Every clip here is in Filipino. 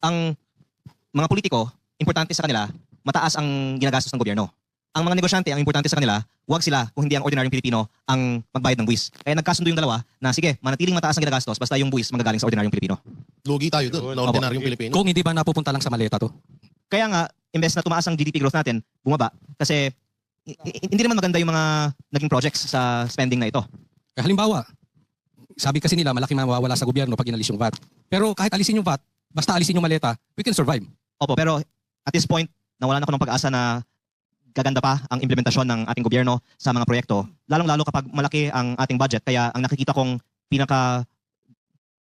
ang mga politiko, importante sa kanila, mataas ang ginagastos ng gobyerno. Ang mga negosyante, ang importante sa kanila, wag sila kung hindi ang ordinaryong Pilipino ang magbayad ng buwis. Kaya nagkasundo yung dalawa na sige, manatiling mataas ang ginagastos basta yung buwis manggagaling sa ordinaryong Pilipino. Lugi tayo doon, na ordinaryong Pilipino. Kung hindi ba napupunta lang sa maleta to? Kaya nga, imbes na tumaas ang GDP growth natin, bumaba. Kasi hindi naman maganda yung mga naging projects sa spending na ito. Halimbawa, sabi kasi nila malaking mawawala sa gobyerno pag inalis yung VAT. Pero kahit alisin yung VAT, basta alisin yung maleta, we can survive. Opo, pero at this point, nawalan ako ng pag-asa na gaganda pa ang implementasyon ng ating gobyerno sa mga proyekto, lalong-lalo kapag malaki ang ating budget. Kaya ang nakikita kong pinaka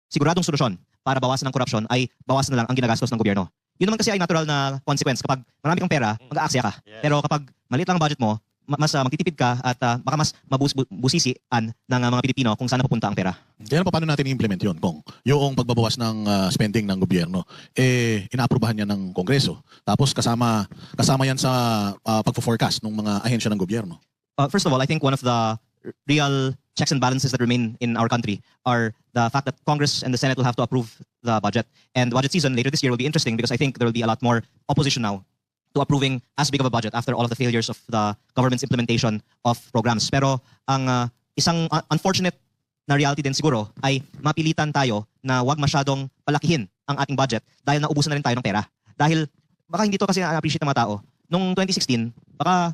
siguradong solusyon para bawasan ang korupsyon ay bawasan na lang ang ginagastos ng gobyerno. Yun naman kasi ay natural na consequence. Kapag marami kang pera, mag-aaksaya ka. Pero kapag maliit lang ang budget mo, mas magtitipid ka at baka mas mabusisian ng mga Pilipino kung saan napupunta ang pera. Kaya paano natin i-implement yun, Kong? Yung pagbabawas ng spending ng gobyerno, inaaprubahan niya ng Kongreso. Tapos kasama yan sa pagpo-forecast ng mga ahensya ng gobyerno. First of all, I think one of the real checks and balances that remain in our country are the fact that Congress and the Senate will have to approve the budget. And the budget season later this year will be interesting because I think there will be a lot more opposition now to approving as big of a budget after all of the failures of the government's implementation of programs. Pero ang isang unfortunate na reality din siguro ay mapilitan tayo na wag masyadong palakihin ang ating budget dahil naubusan na rin tayo ng pera. Dahil baka hindi to kasi na-appreciate ng mga tao. Noong 2016, baka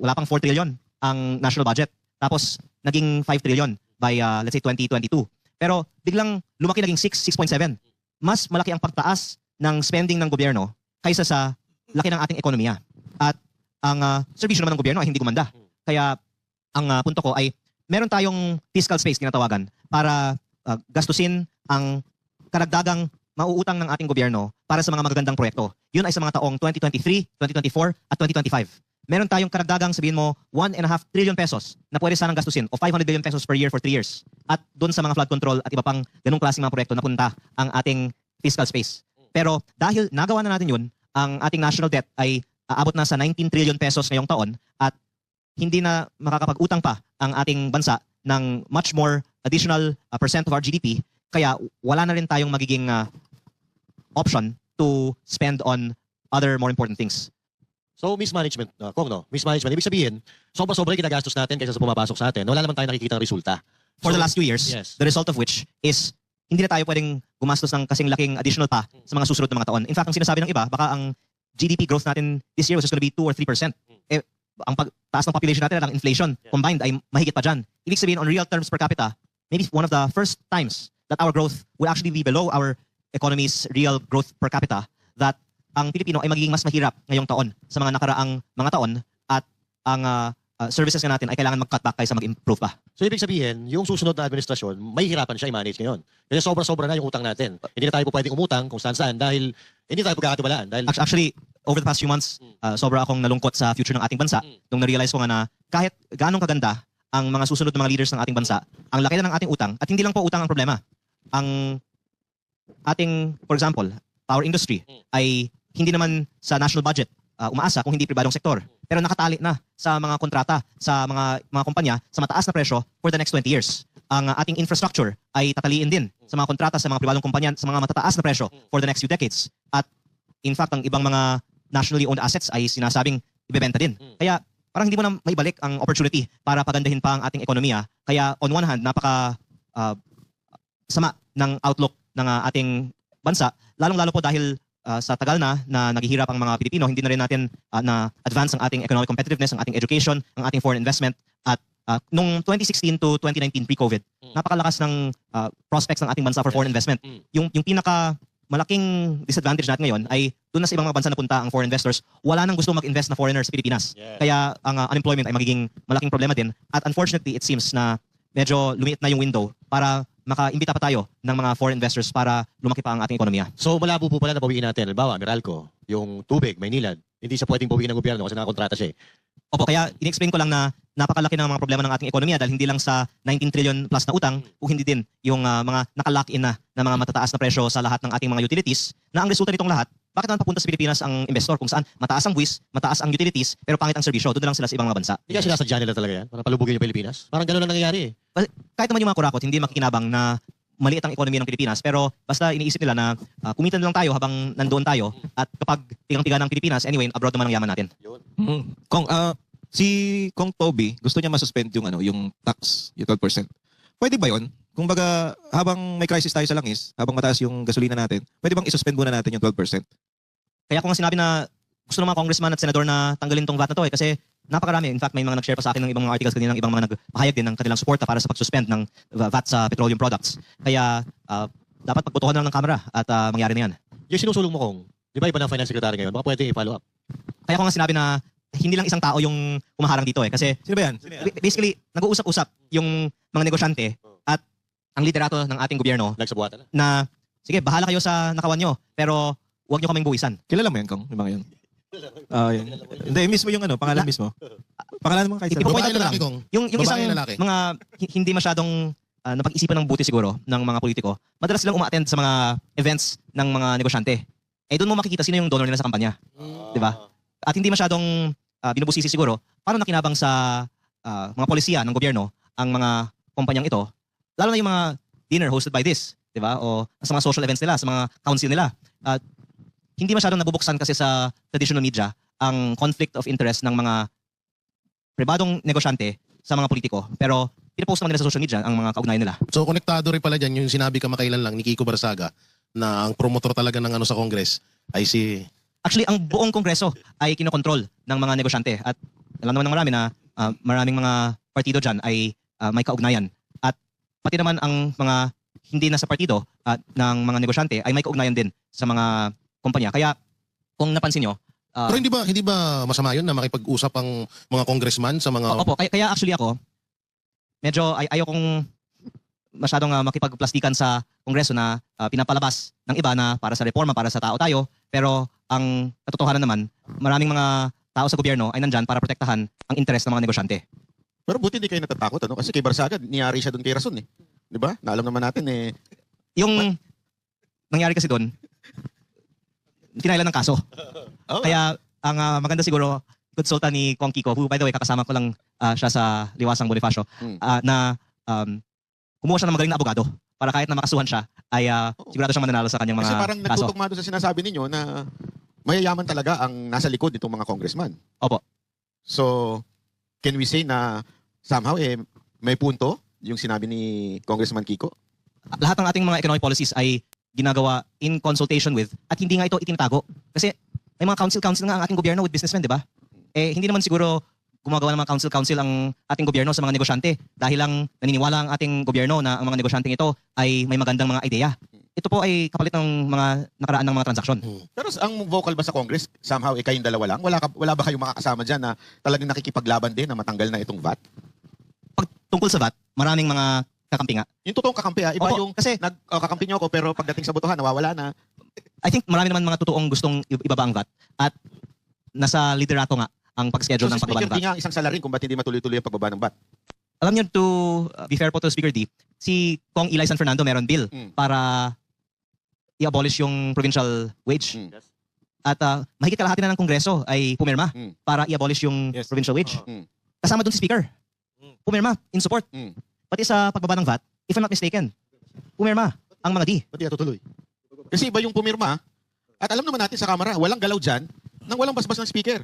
wala pang 4 trillion ang national budget. Tapos naging 5 trillion by let's say 2022. Pero biglang lumaki naging 6.7. Mas malaki ang pagtaas ng spending ng gobyerno kaysa sa laki ng ating ekonomiya. At ang serbisyo naman ng gobyerno ay hindi gumanda. Kaya ang punto ko ay meron tayong fiscal space tinatawagan para gastusin ang karagdagang mauutang ng ating gobyerno para sa mga magagandang proyekto. Yun ay sa mga taong 2023, 2024 at 2025. Meron tayong karagdagang sabihin mo 1.5 trillion pesos na pwede sanang gastusin o 500 billion pesos per year for 3 years. At doon sa mga flood control at iba pang ganung klaseng mga proyekto napunta ang ating fiscal space. Pero dahil nagawa na natin yun, ang ating national debt ay aabot na sa 19 trillion pesos ngayong taon at hindi na makakapag-utang pa ang ating bansa ng much more additional percent of our GDP. Kaya wala na rin tayong magiging option to spend on other more important things. So, mismanagement, Kong, no? Mismanagement. Ibig sabihin, sobra-sobra yung ginagastos natin kaysa sa pumapasok sa atin. Wala naman tayo nakikita ng resulta. For the last 2 years, yes, the result of which is hindi na tayo pwedeng gumastos ng kasing laking additional pa sa mga susunod na mga taon. In fact, ang sinasabi ng iba, baka ang GDP growth natin this year was just going to be 2 or 3%. Ang pagtaas ng population natin at ang inflation combined ay mahigit pa dyan. Ibig sabihin, on real terms per capita, maybe one of the first times that our growth will actually be below our economy's real growth per capita, that ang Pilipino ay magiging mas mahirap ngayong taon sa mga nakaraang mga taon at ang services nga natin ay kailangan mag-cut back kaysa mag-improve pa. So, ibig sabihin, yung susunod na administrasyon, mahihirapan siya i-manage ngayon. Kasi sobra-sobra na yung utang natin. Hindi na tayo po pwedeng umutang kung saan-saan dahil hindi tayo pagkakatiwalaan. Dahil Actually, over the past few months, sobra akong nalungkot sa future ng ating bansa nung na-realize ko nga na kahit ganong kaganda ang mga susunod na mga leaders ng ating bansa, ang laki na ng ating utang at hindi lang po utang ang problema. Ang ating, for example, power industry ay hindi naman sa national budget umaasa kung hindi pribadong sektor. Pero nakatali na sa mga kontrata, sa mga kumpanya, sa mataas na presyo for the next 20 years. Ang ating infrastructure ay tataliin din sa mga kontrata sa mga pribadong kumpanya sa mga matataas na presyo for the next few decades. At in fact, ang ibang mga nationally owned assets ay sinasabing ibebenta din. Kaya parang hindi mo na maibalik ang opportunity para pagandahin pa ang ating ekonomiya. Kaya on one hand, napaka sama ng outlook ng ating bansa, lalong-lalo po dahil sa tagal na naghihirap ang mga Pilipino, hindi na rin natin na-advance ang ating economic competitiveness, ang ating education, ang ating foreign investment. At nung 2016 to 2019 pre-COVID, napakalakas ng prospects ng ating bansa for foreign investment. Yung pinaka malaking disadvantage natin ngayon ay doon na sa ibang mga bansa napunta ang foreign investors, wala nang gusto mag-invest na foreigner sa Pilipinas. Kaya ang unemployment ay magiging malaking problema din. At unfortunately, it seems na medyo lumiit na yung window para makaimbita pa tayo ng mga foreign investors para lumaki pa ang ating ekonomiya. so, malabo po pala na bawiin natin. Halimbawa, Meralco, yung tubig, Maynilad, hindi siya pwedeng bawiin ng gobyerno kasi nakakontrata siya. Opo, kaya in-explain ko lang na napakalaki ng mga problema ng ating ekonomiya dahil hindi lang sa 19 trillion plus na utang, kung hindi din yung mga nakalock-in na mga matataas na presyo sa lahat ng ating mga utilities, na ang resulta nitong lahat, bakit naman papunta sa Pilipinas ang investor kung saan mataas ang buwis, mataas ang utilities, pero pangit ang serbisyo, doon na lang sila sa ibang mga bansa. Hindi kaya sinasadya nila talaga yan para palubugin yung Pilipinas? Parang gano'n ang nangyayari eh. Kahit naman yung mga kurakot, hindi makikinabang na maliit ang economy ng Pilipinas, pero basta iniisip nila na kumita na lang tayo habang nandoon tayo at kapag tigang-tiga ng Pilipinas, anyway, abroad naman ang yaman natin. Kung si Kong Toby gusto niya masuspend yung yung tax, yung 12%. Pwede ba 'yon? Kung baga habang may crisis tayo sa langis, habang mataas yung gasolina natin, pwede bang isuspend muna natin yung 12%? Kaya ko nga sinabi na gusto ng mga congressman at senador na tanggalin tong VAT na to kasi napakarami. In fact, may mga nag-share pa sa akin ng ibang mga articles kanina ng ibang mga nagpahayag din ng kanilang suporta para sa pag-suspend ng VAT sa petroleum products. Kaya dapat pagbotohan na lang ng Kamara at mangyari na yan. Yung sinusulong mo, Kong, di ba iba ng finance secretary ngayon? Baka pwede i-follow up. Kaya ko nga sinabi na hindi lang isang tao yung kumaharang dito kasi Sino ba yan? basically nag-uusap-usap yung mga negosyante at ang liderato ng ating gobyerno Nagsabuhatan na. na sige, bahala kayo sa nakawan nyo pero huwag nyo kaming buwisan. Kilala mo yan, Kong? Yung mga yun? Yan. Hindi, mismo yung pangalan mismo. Pangalan mo kahit Hindi sa... po Babae, point out ko lalaki, lang. Kong? Yung Babae, isang lalaki? mga hindi masyadong napag-isipan ng buti siguro ng mga politiko, madalas silang uma-attend sa mga events ng mga negosyante. Eh doon mo makikita sino yung donor nila sa kampanya. Di ba? At hindi masyadong binubusisi siguro paano nakinabang sa mga polisiya ng gobyerno ang mga kumpanyang ito, lalo na yung mga dinner hosted by this, di ba? O sa mga social events nila, sa mga council nila. Hindi masyadong nabubuksan kasi sa traditional media ang conflict of interest ng mga pribadong negosyante sa mga politiko. Pero pinapost naman nila sa social media ang mga kaugnayan nila. So konektado rin pala dyan yung sinabi kamakailan lang ni Kiko Barsaga na ang promotor talaga ng sa Congress ay si... Actually, ang buong kongreso ay kinokontrol ng mga negosyante. At alam naman ng marami na maraming mga partido dyan ay may kaugnayan. At pati naman ang mga hindi na sa partido ng mga negosyante ay may kaugnayan din sa mga kumpanya. Kaya kung napansin nyo, Pero hindi ba masama yun na makipag-usap ang mga congressman sa mga... opo, kaya actually ako, medyo ayaw kong masyadong makipagplastikan sa kongreso na pinapalabas ng iba na para sa reforma, para sa tao tayo. Pero ang katotohanan naman, maraming mga tao sa gobyerno ay nandyan para protektahan ang interes ng mga negosyante. Pero buti hindi kayo natatakot, ano? Kasi kay Barsaga, niyari siya doon kay Rason, eh. Di ba? Naalam naman natin, eh. Yung nangyari kasi doon, tinailan ng kaso. Oh, Kaya ang maganda siguro, konsulta ni Kong Kiko, who by the way, kakasama ko lang siya sa Liwasang Bonifacio, na kumuha siya ng magaling na abogado para kahit na makasuhan siya, ay sigurado siyang mananalo sa kanyang mga kasi parang kaso. nagtutugma doon sa sinasabi ninyo na mayayaman talaga ang nasa likod nitong mga congressman. Opo. So, can we say na somehow, may punto yung sinabi ni Congressman Kiko? Lahat ng ating mga economic policies ay ginagawa in consultation with at hindi nga ito itinatago. Kasi may mga council nga ang ating gobyerno with businessmen, di ba? Eh, hindi naman siguro gumagawa ng mga council ang ating gobyerno sa mga negosyante dahil lang naniniwala ang ating gobyerno na ang mga negosyanteng ito ay may magandang mga ideya. Ito po ay kapalit ng mga nakaraan ng mga transaksyon. Pero ang vocal ba sa Congress, somehow, kayong dalawa lang? Wala ba kayong makakasama dyan na talagang nakikipaglaban din na matanggal na itong VAT? Pag tungkol sa VAT, maraming mga kakampi nga. Yung totoong kakampi, iba Opo, yung kasi kakampi nyo ako pero pagdating sa botohan, nawawala na. I think marami naman mga totoong gustong ibaba ang VAT at nasa liderato nga ang pag-schedule So ng si pagbaba Speaker ng VAT. D nga ang isang salarin kung ba't hindi matuloy-tuloy ang pagbaba ng VAT. Alam niyo, to be fair po to Speaker D, si Kong Eli San Fernando meron bill para i-abolish yung provincial wage. At mahigit kalahati na ng Kongreso ay pumirma para i-abolish yung Yes. provincial wage. Mm. Kasama dun si Speaker. Pumirma in support. Pati sa pagbaba ng VAT, if I'm not mistaken, pumirma ang mga D. Ba't di tutuloy? Kasi iba yung pumirma at alam naman natin sa Kamara, walang galaw dyan nang walang basbas ng Speaker.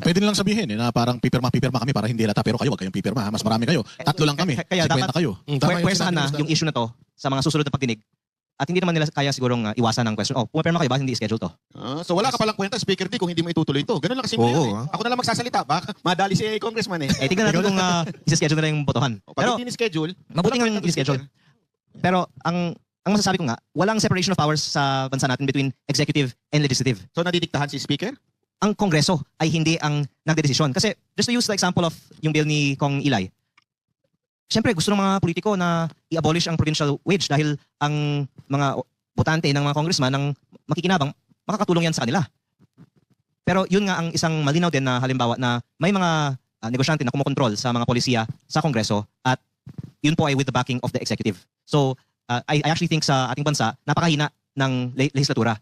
Pwede nilang sabihin na parang pipirma kami para hindi halata pero kayo wag kayong pipirma. Mas marami kayo. 3 lang kami. Kaya 50 dapat kayo. pwersahan na yung issue na to sa mga susunod na pagdinig. At hindi naman nila kaya sigurong iwasan ang question. Oh, pumipirma kayo ba? Hindi schedule to. So wala ka palang kwenta, Speaker D, kung hindi mo itutuloy ito. Ganun lang kasi Oo, yun. Ako na lang magsasalita. Baka madali si Congressman eh. Eh, tignan natin kung isa-schedule nila yung botohan. Pag Pero hindi ni-schedule, mabuti nga walang kwenta to, i-schedule. Speaker. Pero ang masasabi ko nga, walang separation of powers sa bansa natin between executive and legislative. So nadidiktahan si Speaker? Ang Kongreso ay hindi ang nagdedesisyon. Kasi just to use the example of yung bill ni Kong Eli, siyempre gusto ng mga politiko na i-abolish ang provincial wage dahil ang mga botante ng mga congressman ng makikinabang, makakatulong yan sa kanila. Pero yun nga ang isang malinaw din na halimbawa na may mga negosyante na kumokontrol sa mga polisiya sa Kongreso at yun po ay with the backing of the executive. So I actually think sa ating bansa, napakahina ng legislatura.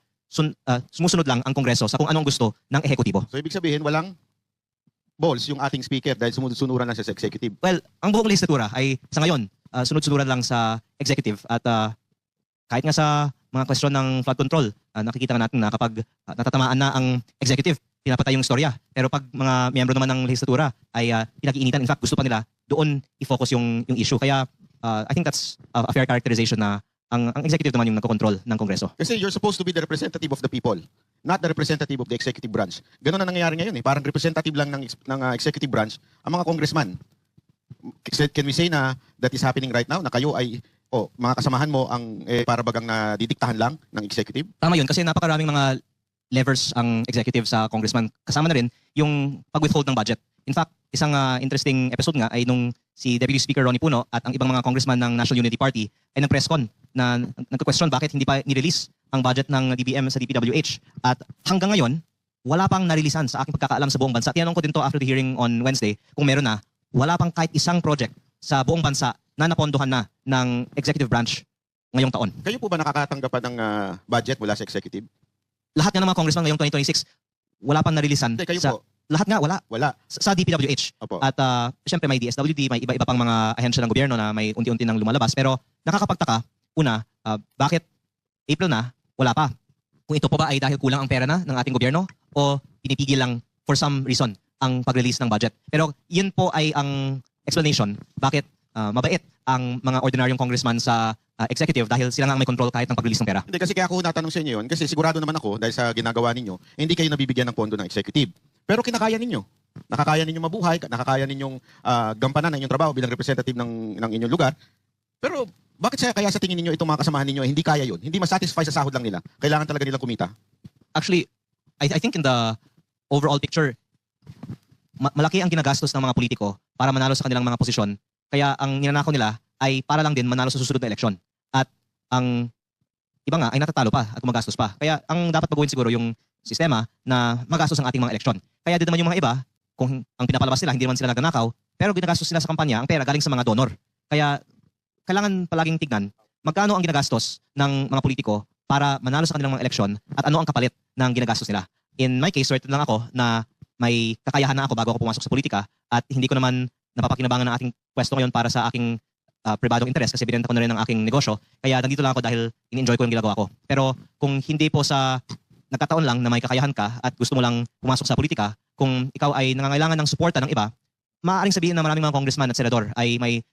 Sumusunod lang ang Kongreso sa kung anong gusto ng ehekutibo. So ibig sabihin, walang balls yung ating Speaker dahil sumusunuran lang siya sa executive. Well, ang buong legislatura ay sa ngayon, sunod-sunuran lang sa executive at kahit nga sa mga question ng flood control, nakikita nga natin na kapag natatamaan na ang executive, pinapatay yung istorya. Pero pag mga miyembro naman ng legislatura ay pinag-iinitan, in fact gusto pa nila doon i-focus yung issue. Kaya I think that's a fair characterization na ang executive naman yung nagkocontrol ng Kongreso. Kasi you're supposed to be the representative of the people, not the representative of the executive branch. Ganun na nangyayari ngayon eh. Parang representative lang ng executive branch ang mga congressman. Can we say na that is happening right now? Na kayo ay, mga kasamahan mo ang para bagang nadidiktahan lang ng executive? Tama yun kasi napakaraming mga levers ang executive sa congressman. Kasama na rin yung pag-withhold ng budget. In fact, isang interesting episode nga ay nung si Deputy Speaker Ronnie Puno at ang ibang mga congressman ng National Unity Party ay nag-press con na nagka-question bakit hindi pa nirelease ang budget ng DBM sa DPWH. At hanggang ngayon, wala pang narilisan sa aking pagkakaalam sa buong bansa. Tinanong ko din to after the hearing on Wednesday kung meron na, wala pang kahit isang project sa buong bansa na napondohan na ng executive branch ngayong taon. Kayo po ba nakakatanggap pa ng budget mula sa executive? Lahat nga ng mga congressman ngayong 2026, wala pang narilisan. Hindi, kayo sa, po. Lahat nga, wala. Wala. Sa DPWH. Opo. At syempre may DSWD, may iba-iba pang mga ahensya ng gobyerno na may unti-unti nang lumalabas. Pero nakakapagtaka, una, bakit April na, wala pa? Kung ito po ba ay dahil kulang ang pera na ng ating gobyerno o pinipigil lang for some reason ang pag-release ng budget. Pero yun po ay ang explanation bakit mabait ang mga ordinaryong congressman sa executive dahil sila nga ang may control kahit ng pag-release ng pera. Hindi, kasi kaya ako natanong sa inyo yun, kasi sigurado naman ako, dahil sa ginagawa ninyo, hindi kayo nabibigyan ng pondo ng executive. Pero kinakaya ninyo. Nakakaya ninyong mabuhay, nakakaya ninyong gampanan ang inyong trabaho bilang representative ng inyong lugar. Pero bakit kaya sa tingin ninyo itong mga kasamahan ninyo hindi kaya yun? Hindi masatisfy sa sahod lang nila. Kailangan talaga nilang kumita. Actually, I think in the overall picture, malaki ang ginagastos ng mga politiko para manalo sa kanilang mga posisyon. Kaya ang ninanakaw nila ay para lang din manalo sa susunod na eleksyon. At ang iba nga ay natatalo pa at gumagastos pa. Kaya ang dapat baguhin siguro yung sistema na magastos ang ating mga eleksyon. Kaya din naman yung mga iba, kung ang pinapalabas nila, hindi naman sila nagnanakaw, pero ginagastos sila sa kampanya, ang pera galing sa mga donor. Kaya kailangan palaging tignan magkano ang ginagastos ng mga politiko para manalo sa kanilang mga eleksyon at ano ang kapalit ng ginagastos nila. In my case, certain lang ako na may kakayahan na ako bago ako pumasok sa politika at hindi ko naman napapakinabangan ng aking pwesto ngayon para sa aking pribadong interes kasi binenta ko na rin ang aking negosyo. Kaya nandito lang ako dahil in-enjoy ko yung ginagawa ko. Pero kung hindi po sa nagkataon lang na may kakayahan ka at gusto mo lang pumasok sa politika, kung ikaw ay nangangailangan ng suporta ng iba, maaaring sabihin na maraming mga congressman at senador ay may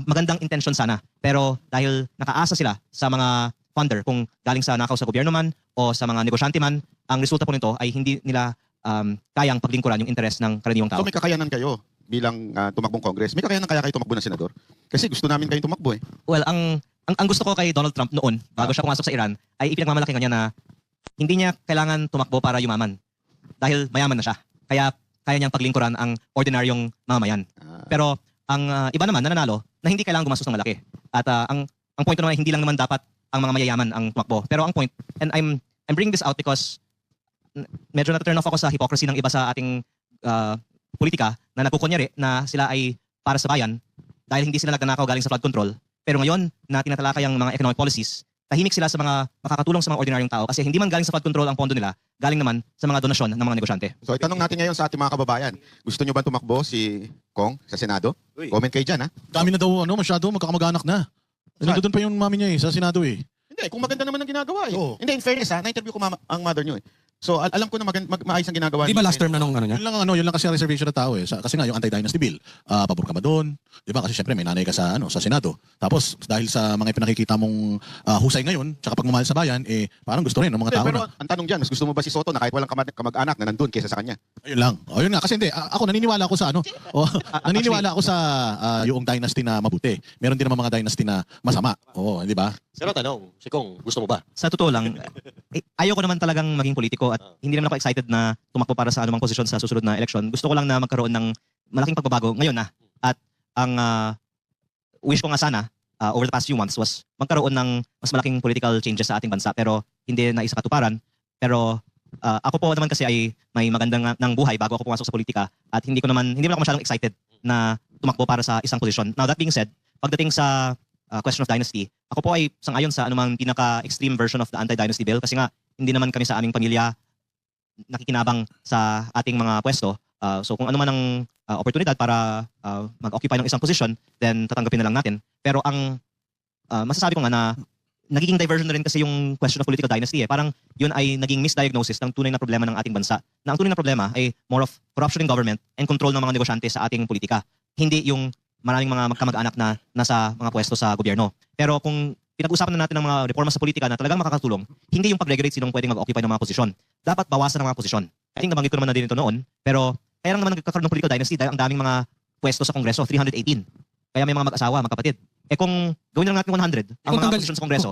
magandang intention sana. Pero dahil nakaasa sila sa mga funder, kung galing sa nakaw sa gobyerno man o sa mga negosyante man, ang resulta po nito ay hindi nila kayang paglingkuran yung interes ng karaniwang tao. So may kakayanan kayo bilang tumakbong Congress. May kakayanan kaya kayo tumakbo ng senador? Kasi gusto namin kayong tumakbo eh. Well, ang gusto ko kay Donald Trump noon, bago siya pumasok sa Iran, ay ipinagmamalaki kanya na hindi niya kailangan tumakbo para yumaman. Dahil mayaman na siya. Kaya kaya niyang paglingkuran ang ordinaryong mamamayan. Pero ang iba naman nananalo na hindi kailangan gumastos ng malaki. At ang point naman ay hindi lang naman dapat ang mga mayayaman ang tumakbo. Pero ang point, and I'm bringing this out because medyo na-turn off ako sa hypocrisy ng iba sa ating politika na nagkukunyari na sila ay para sa bayan dahil hindi sila nagnanakaw galing sa flood control. Pero ngayon na tinatalakay ang mga economic policies, tahimik sila sa mga makakatulong sa mga ordinaryong tao kasi hindi man galing sa flood control ang pondo nila, galing naman sa mga donasyon ng mga negosyante. So itanong natin ngayon sa ating mga kababayan. Gusto nyo ba tumakbo si Kong sa Senado? Comment kayo dyan ha. Dami na daw, masyado, magkakamag-anak na. Nandun pa yung mami niya sa Senado eh. Hindi, kung maganda naman ang ginagawa eh. Oo. Hindi, in fairness ha, na-interview ko ang mother nyo eh. So alam ko na maayos ang ginagawa. Di ba last term na nung ano niya? Yun lang kasi ang reservation ng tao eh. Kasi nga yung anti-dynasty bill, pabor ka ba doon? Di ba? Kasi syempre may nanay ka sa Senado. Tapos dahil sa mga pinakikita mong husay ngayon, tsaka pagmamahal sa bayan, parang gusto rin ng mga tao Pero na. ang tanong dyan, mas gusto mo ba si Soto na kahit walang kamag-anak na nandun kaysa sa kanya? Ayun lang. Ayun nga kasi hindi ako naniniwala ako sa naniniwala ako sa yung dynasty na mabuti. Meron din naman mga dynasty na masama. Oo, di ba? Pero tanong, si Kong, gusto mo ba? Sa totoo lang, ayoko naman talagang maging politiko at hindi naman ako excited na tumakbo para sa anumang posisyon sa susunod na eleksyon. Gusto ko lang na magkaroon ng malaking pagbabago ngayon na. At ang wish ko nga sana over the past few months was magkaroon ng mas malaking political changes sa ating bansa pero hindi na isa katuparan. Pero ako po naman kasi ay may magandang ng buhay bago ako pumasok sa politika at hindi naman ako masyadong excited na tumakbo para sa isang posisyon. Now that being said, pagdating sa question of dynasty, ako po ay sangayon sa anumang pinaka-extreme version of the anti-dynasty bill kasi nga hindi naman kami sa aming pamilya nakikinabang sa ating mga pwesto So kung ano man ang oportunidad para mag-occupy ng isang position, then tatanggapin na lang natin. Pero ang masasabi ko nga na nagiging diversion na rin kasi yung question of political dynasty eh. Parang yun ay naging misdiagnosis ng tunay na problema ng ating bansa. Na ang tunay na problema ay more of corruption in government and control ng mga negosyante sa ating politika. Hindi yung maraming mga magkamag-anak na nasa mga pwesto sa gobyerno. Pero kung pinag-usapan na natin ng mga reforma sa politika na talagang makakatulong, hindi yung pag-regulate sinong pwedeng mag-occupy ng mga posisyon. Dapat bawasan ng mga posisyon. I think nabanggit ko naman na din ito noon, pero kaya lang naman nagkakaroon ng political dynasty dahil ang daming mga pwesto sa Kongreso, 318. Kaya may mga mag-asawa, magkapatid. Eh kung gawin lang natin 100, ang mga Kung tanggal- posisyon sa Kongreso,